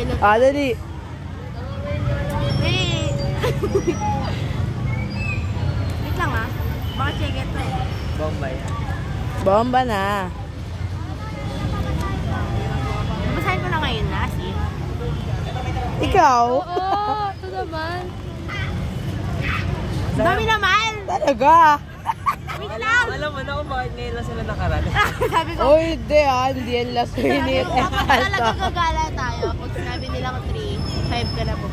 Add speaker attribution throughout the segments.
Speaker 1: love.
Speaker 2: Ah, dali.
Speaker 1: Wait. Wait lang ah. Baka check ito eh.
Speaker 3: Bombay.
Speaker 2: Bomba na.
Speaker 1: Babasahin ko na ngayon na, si.
Speaker 2: Ikaw?
Speaker 1: Oo, ito naman. Dami naman!
Speaker 2: Talaga?
Speaker 1: Wait lang!
Speaker 3: Alam mo na kung bakit ngayon lang sila nakaraan.
Speaker 1: Sabi ko,
Speaker 2: Oh, hindi ah. Hindi yan last minute.
Speaker 1: kapag talaga gagala tayo, pag sinabi nila ko 3, 5 ka na po.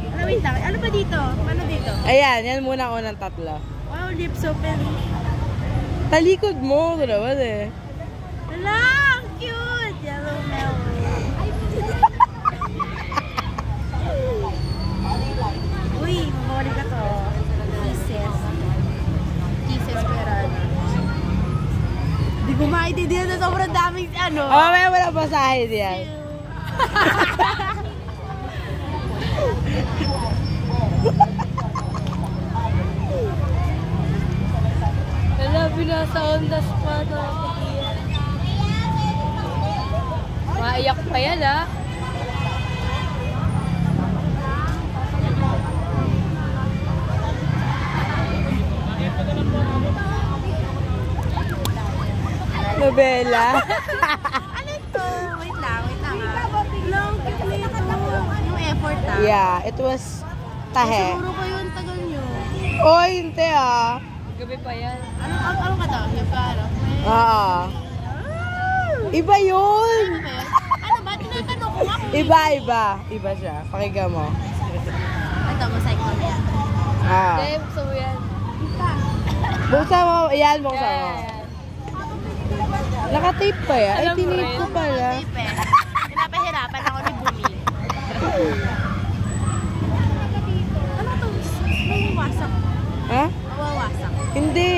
Speaker 1: Ano, wait lang. Ano ba dito? Ano dito?
Speaker 2: Ayan, yan muna ang unang tatlo.
Speaker 1: Wow, lips open.
Speaker 2: Talikod mo. Ito naman eh.
Speaker 1: Hala, ang cute! Yellow melon. Uy, mamawali ka to. Kisses. Kisses pero ano. Hindi ko maintindihan na sobrang daming ano.
Speaker 2: Oh, may wala basahin yan.
Speaker 1: Hala, binasa on the spot. Maiyak pa yan ah.
Speaker 2: Nobela.
Speaker 1: Ano to? Wait lang ah. Long, yung effort ah.
Speaker 2: Yeah, it was tahe.
Speaker 1: Siguro ko yung tagal nyo.
Speaker 2: Oh, hindi ah.
Speaker 1: Gabi pa yan. Ano ka to? Yung ano?
Speaker 2: Oo. Iba yun.
Speaker 1: Ano ba yun? Ano ba? Tinatanong ko nga kung
Speaker 2: Iba siya. Pakinggan mo.
Speaker 1: ito, masay ko na yan.
Speaker 2: Ah.
Speaker 1: Buksan mo yan.
Speaker 2: Buksan mo. Ayan, buksan mo. Nakatape pa yan. Ay, tinip ko pala.
Speaker 1: Tape eh. Pinapahirapan ako ni Bumi. Ano to? Mawawasak.
Speaker 2: Ha?
Speaker 1: Mawawasak.
Speaker 2: Hindi.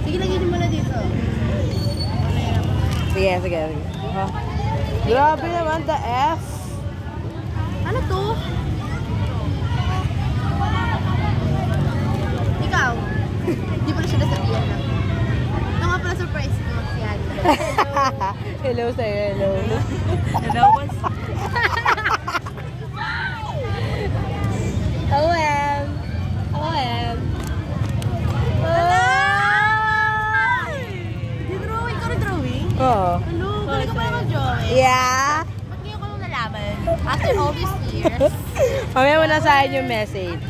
Speaker 1: Sige, lagyan mo na dito.
Speaker 2: Sige. Oh. Grabe naman, the F.
Speaker 1: Ano to? Ikaw? Hindi pa na siya nasabihan na. Ito nga pala surprise ko si Hannah.
Speaker 2: Hello sa'yo, hello.
Speaker 3: Hello, what's
Speaker 2: OM.
Speaker 1: Di-drawing ka rin drawing?
Speaker 2: Oo.
Speaker 1: Ano? Galing ka pala mag-drawing?
Speaker 2: Yeah.
Speaker 1: Ba't ngayon ko nung nalaman? After all these years?
Speaker 2: Mamaya mo na sa akin yung message.